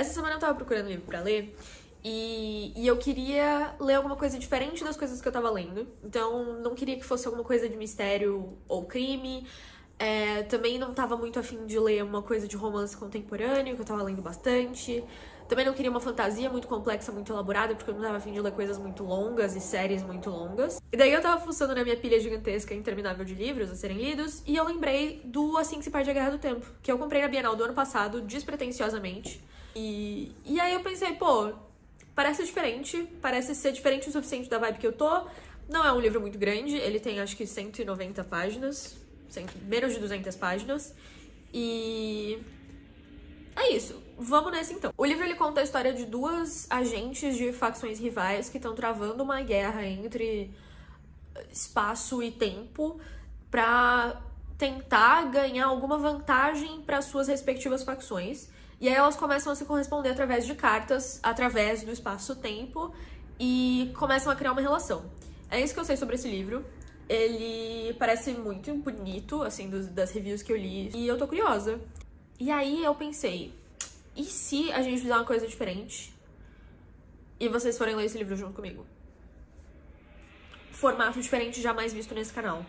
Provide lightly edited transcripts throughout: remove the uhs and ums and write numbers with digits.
Essa semana eu tava procurando livro pra ler e eu queria ler alguma coisa diferente das coisas que eu tava lendo. Então, não queria que fosse alguma coisa de mistério ou crime. Também não tava muito afim de ler uma coisa de romance contemporâneo, que eu tava lendo bastante. Também não queria uma fantasia muito complexa, muito elaborada, porque eu não tava afim de ler coisas muito longas e séries muito longas. E daí eu tava fuçando na minha pilha gigantesca e interminável de livros a serem lidos, e eu lembrei do Assim que se perde a Guerra do Tempo, que eu comprei na Bienal do ano passado, despretensiosamente. E aí eu pensei, pô, parece diferente, parece ser diferente o suficiente da vibe que eu tô. Não é um livro muito grande, ele tem acho que 190 páginas, menos de 200 páginas, e é isso. Vamos nesse então. O livro ele conta a história de duas agentes de facções rivais que estão travando uma guerra entre espaço e tempo pra tentar ganhar alguma vantagem para suas respectivas facções. E aí elas começam a se corresponder através de cartas, através do espaço-tempo, e começam a criar uma relação. É isso que eu sei sobre esse livro. Ele parece muito bonito, assim, das reviews que eu li, e eu tô curiosa. E aí eu pensei, e se a gente fizer uma coisa diferente e vocês forem ler esse livro junto comigo? Formato diferente jamais visto nesse canal.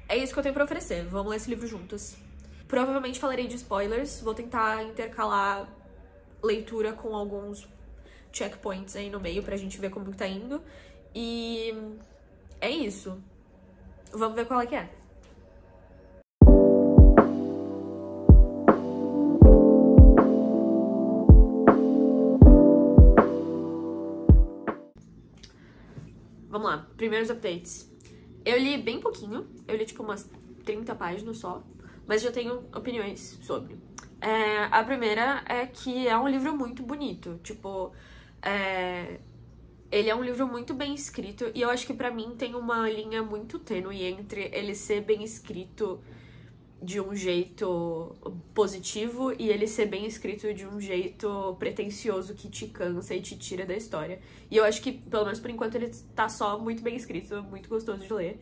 É isso que eu tenho pra oferecer, vamos ler esse livro juntas. Provavelmente falarei de spoilers, vou tentar intercalar leitura com alguns checkpoints aí no meio pra gente ver como que tá indo. E é isso. Vamos ver qual é que é. Vamos lá, primeiros updates. Eu li bem pouquinho, eu li tipo umas 30 páginas só, mas já tenho opiniões sobre. A primeira é que é um livro muito bonito, tipo, ele é um livro muito bem escrito e eu acho que pra mim tem uma linha muito tênue entre ele ser bem escrito de um jeito positivo e ele ser bem escrito de um jeito pretensioso que te cansa e te tira da história. E eu acho que, pelo menos por enquanto, ele tá só muito bem escrito, muito gostoso de ler.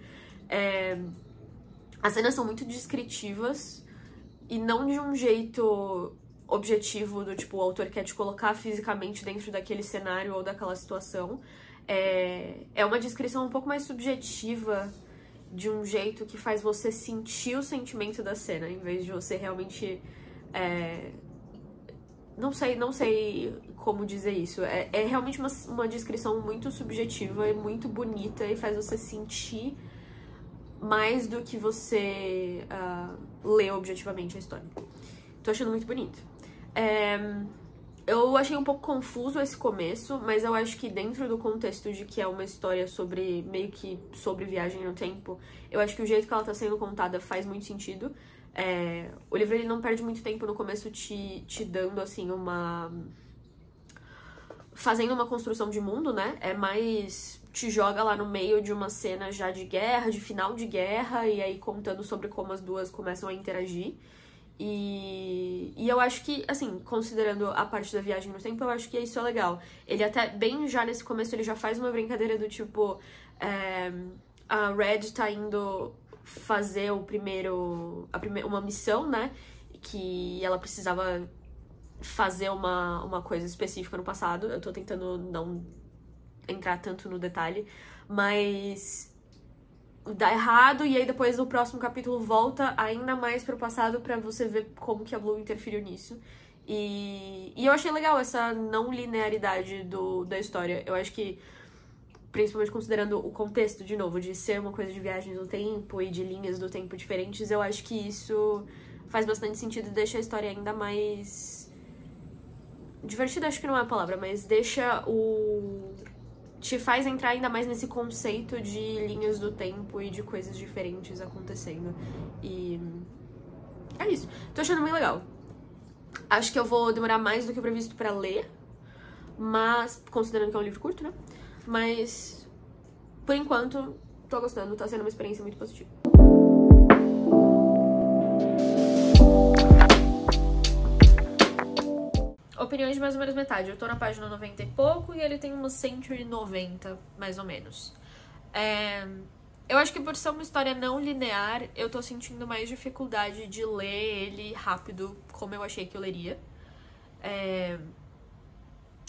As cenas são muito descritivas e não de um jeito objetivo do tipo, o autor quer te colocar fisicamente dentro daquele cenário ou daquela situação. É uma descrição um pouco mais subjetiva, de um jeito que faz você sentir o sentimento da cena, em vez de você realmente... Não sei como dizer isso. É realmente uma descrição muito subjetiva e muito bonita e faz você sentir mais do que você lê objetivamente a história. Tô achando muito bonito. Eu achei um pouco confuso esse começo, mas eu acho que dentro do contexto de que é uma história sobre, meio que sobre viagem no tempo, eu acho que o jeito que ela tá sendo contada faz muito sentido. O livro ele não perde muito tempo no começo te dando, assim, fazendo uma construção de mundo, né? É mais... te joga lá no meio de uma cena já de guerra, de final de guerra, e aí contando sobre como as duas começam a interagir. E eu acho que, assim, considerando a parte da viagem no tempo, eu acho que isso é legal. Ele até, bem já nesse começo, ele já faz uma brincadeira do tipo... a Red tá indo fazer uma missão, né? Que ela precisava fazer uma coisa específica no passado. Eu tô tentando não entrar tanto no detalhe, mas... dá errado, e aí depois no próximo capítulo volta ainda mais pro passado pra você ver como que a Blue interferiu nisso. E eu achei legal essa não linearidade da história. Eu acho que, principalmente considerando o contexto, de novo, de ser uma coisa de viagens no tempo e de linhas do tempo diferentes, eu acho que isso faz bastante sentido e deixa a história ainda mais... divertida, acho que não é a palavra, mas deixa te faz entrar ainda mais nesse conceito de linhas do tempo e de coisas diferentes acontecendo. E é isso. Tô achando bem legal. Acho que eu vou demorar mais do que o previsto pra ler, mas, considerando que é um livro curto, né? Mas, por enquanto, tô gostando. Tá sendo uma experiência muito positiva. Opiniões de mais ou menos metade. Eu tô na página 90 e pouco e ele tem umas 190, mais ou menos. Eu acho que por ser uma história não linear, eu tô sentindo mais dificuldade de ler ele rápido, como eu achei que eu leria.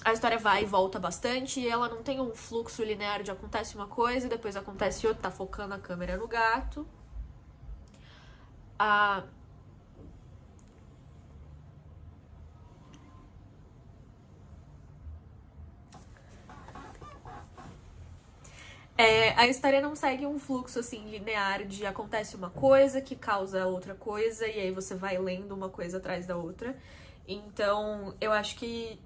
A história vai e volta bastante, e ela não tem um fluxo linear de acontece uma coisa e depois acontece outra, tá focando a câmera no gato. A história não segue um fluxo, assim, linear de acontece uma coisa que causa outra coisa, e aí você vai lendo uma coisa atrás da outra. Então, eu acho que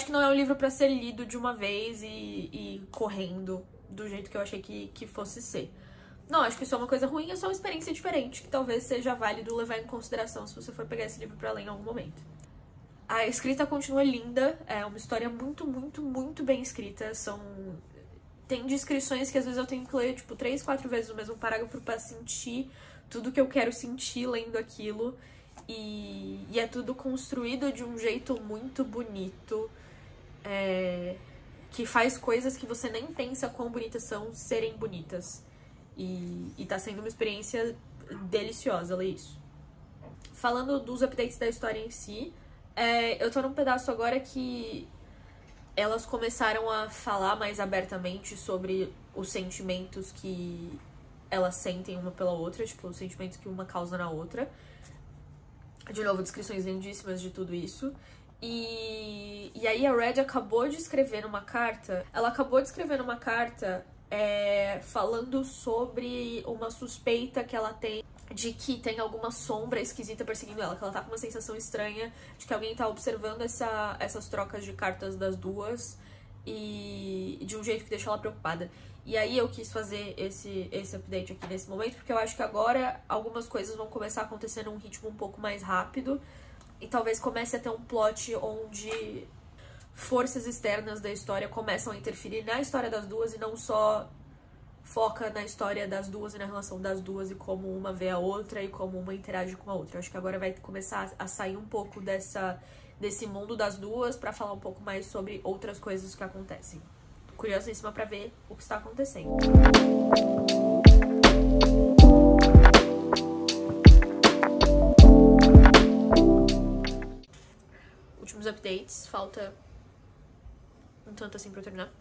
não é um livro pra ser lido de uma vez e correndo do jeito que eu achei que fosse ser. Não, acho que isso é uma coisa ruim, é só uma experiência diferente, que talvez seja válido levar em consideração se você for pegar esse livro pra ler em algum momento. A escrita continua linda, é uma história muito, muito, muito bem escrita. Tem descrições que às vezes eu tenho que ler, tipo, 3, 4 vezes o mesmo parágrafo pra sentir tudo que eu quero sentir lendo aquilo. E é tudo construído de um jeito muito bonito, que faz coisas que você nem pensa quão bonitas são serem bonitas. E tá sendo uma experiência deliciosa ler isso. Falando dos updates da história em si, eu tô num pedaço agora que elas começaram a falar mais abertamente sobre os sentimentos que elas sentem uma pela outra, tipo, os sentimentos que uma causa na outra. De novo, descrições lindíssimas de tudo isso. E aí a Red acabou de escrever uma carta. Ela acabou de escrever uma carta falando sobre uma suspeita que ela tem de que tem alguma sombra esquisita perseguindo ela, que ela tá com uma sensação estranha de que alguém tá observando essas trocas de cartas das duas e de um jeito que deixa ela preocupada. E aí eu quis fazer esse update aqui nesse momento, porque eu acho que agora algumas coisas vão começar a acontecer num ritmo um pouco mais rápido e talvez comece a ter um plot onde forças externas da história começam a interferir na história das duas e não só foca na história das duas e na relação das duas e como uma vê a outra e como uma interage com a outra. Eu acho que agora vai começar a sair um pouco desse mundo das duas pra falar um pouco mais sobre outras coisas que acontecem. Curiosíssima pra ver o que está acontecendo. Últimos updates, falta um tanto assim pra eu terminar.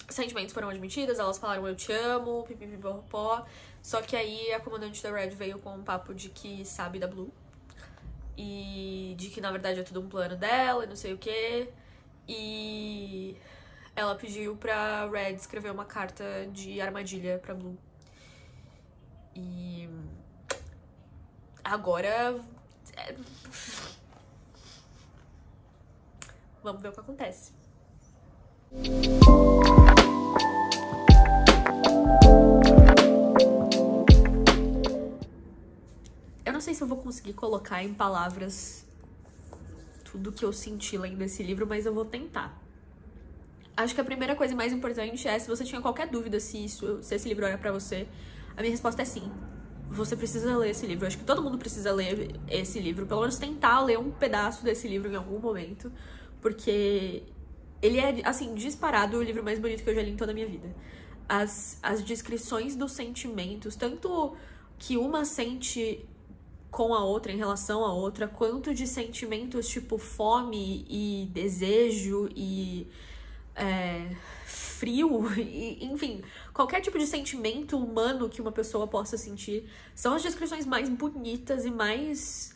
Sentimentos foram admitidas, elas falaram eu te amo, pipipipopó. Só que aí a comandante da Red veio com um papo de que sabe da Blue. E de que na verdade é tudo um plano dela e não sei o que. E ela pediu pra Red escrever uma carta de armadilha pra Blue. E agora vamos ver o que acontece. Eu não sei se eu vou conseguir colocar em palavras tudo que eu senti lendo esse livro, mas eu vou tentar. Acho que a primeira coisa mais importante é, se você tinha qualquer dúvida se esse livro era pra você, a minha resposta é sim. Você precisa ler esse livro. Eu acho que todo mundo precisa ler esse livro, pelo menos tentar ler um pedaço desse livro em algum momento, porque ele é, assim, disparado o livro mais bonito que eu já li em toda a minha vida. As descrições dos sentimentos, tanto que uma sente com a outra, em relação à outra, quanto de sentimentos tipo fome e desejo e frio, e, enfim, qualquer tipo de sentimento humano que uma pessoa possa sentir, são as descrições mais bonitas e mais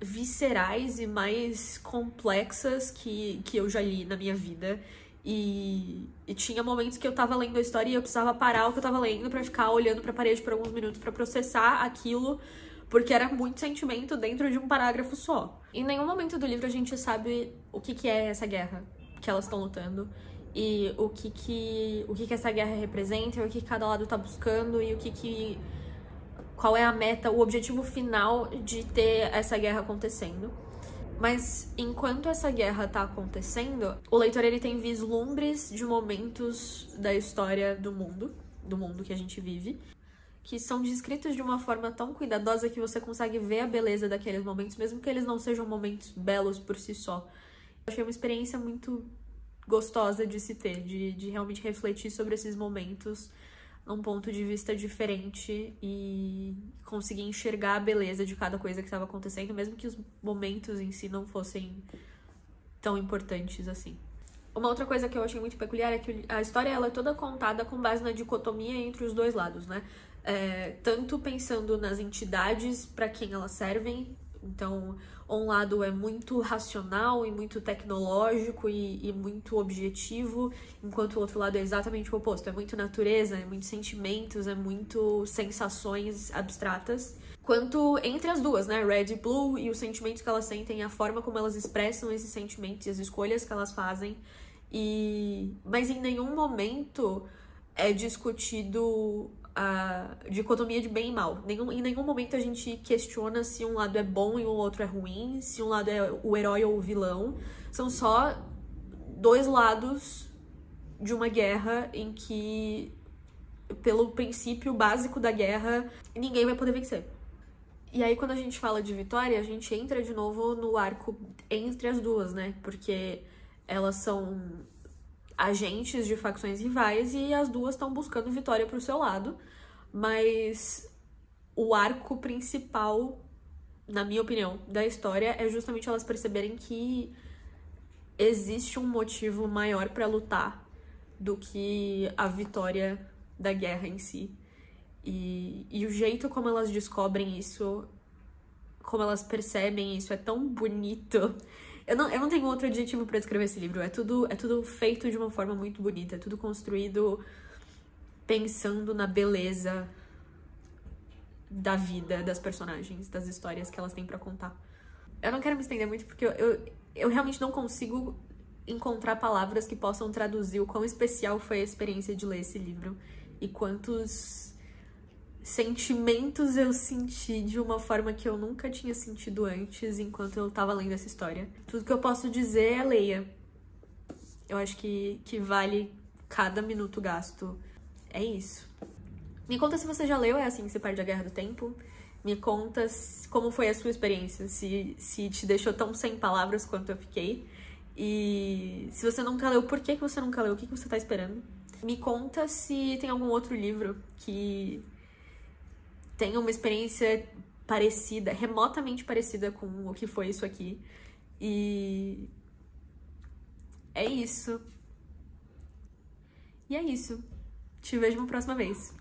viscerais e mais complexas que eu já li na minha vida. E tinha momentos que eu tava lendo a história e eu precisava parar o que eu tava lendo pra ficar olhando pra parede por alguns minutos pra processar aquilo, porque era muito sentimento dentro de um parágrafo só. Em nenhum momento do livro a gente sabe o que é essa guerra que elas estão lutando e o que essa guerra representa, e o que cada lado tá buscando e qual é a meta, o objetivo final de ter essa guerra acontecendo. Mas enquanto essa guerra tá acontecendo, o leitor ele tem vislumbres de momentos da história do mundo que a gente vive, que são descritos de uma forma tão cuidadosa que você consegue ver a beleza daqueles momentos, mesmo que eles não sejam momentos belos por si só. Eu achei uma experiência muito gostosa de se ter, de realmente refletir sobre esses momentos um ponto de vista diferente e conseguir enxergar a beleza de cada coisa que estava acontecendo, mesmo que os momentos em si não fossem tão importantes assim. Uma outra coisa que eu achei muito peculiar é que a história ela é toda contada com base na dicotomia entre os dois lados, né? Tanto pensando nas entidades para quem elas servem. Então, um lado é muito racional e muito tecnológico e muito objetivo, enquanto o outro lado é exatamente o oposto. É muito natureza, é muito sentimentos, é muito sensações abstratas. Quanto entre as duas, né? Red e Blue, e os sentimentos que elas sentem, a forma como elas expressam esses sentimentos e as escolhas que elas fazem. Mas em nenhum momento é discutido a dicotomia de bem e mal. Em nenhum momento a gente questiona se um lado é bom e o outro é ruim, se um lado é o herói ou o vilão. São só dois lados de uma guerra em que, pelo princípio básico da guerra, ninguém vai poder vencer. E aí, quando a gente fala de Vitória, a gente entra de novo no arco entre as duas, né? Porque elas são agentes de facções rivais e as duas estão buscando vitória pro seu lado, mas o arco principal, na minha opinião, da história é justamente elas perceberem que existe um motivo maior pra lutar do que a vitória da guerra em si. E o jeito como elas descobrem isso, como elas percebem isso, é tão bonito. Eu não tenho outro adjetivo pra descrever esse livro. É tudo feito de uma forma muito bonita. É tudo construído pensando na beleza da vida das personagens, das histórias que elas têm pra contar. Eu não quero me estender muito porque eu realmente não consigo encontrar palavras que possam traduzir o quão especial foi a experiência de ler esse livro e quantos sentimentos eu senti de uma forma que eu nunca tinha sentido antes enquanto eu tava lendo essa história. Tudo que eu posso dizer é leia. Eu acho que vale cada minuto gasto. É isso. Me conta se você já leu É Assim que se Perde a Guerra do Tempo. Me conta como foi a sua experiência, se te deixou tão sem palavras quanto eu fiquei. E se você nunca leu, por que você nunca leu? O que você tá esperando? Me conta se tem algum outro livro que tenha uma experiência parecida, remotamente parecida com o que foi isso aqui. E é isso. E é isso. Te vejo uma próxima vez.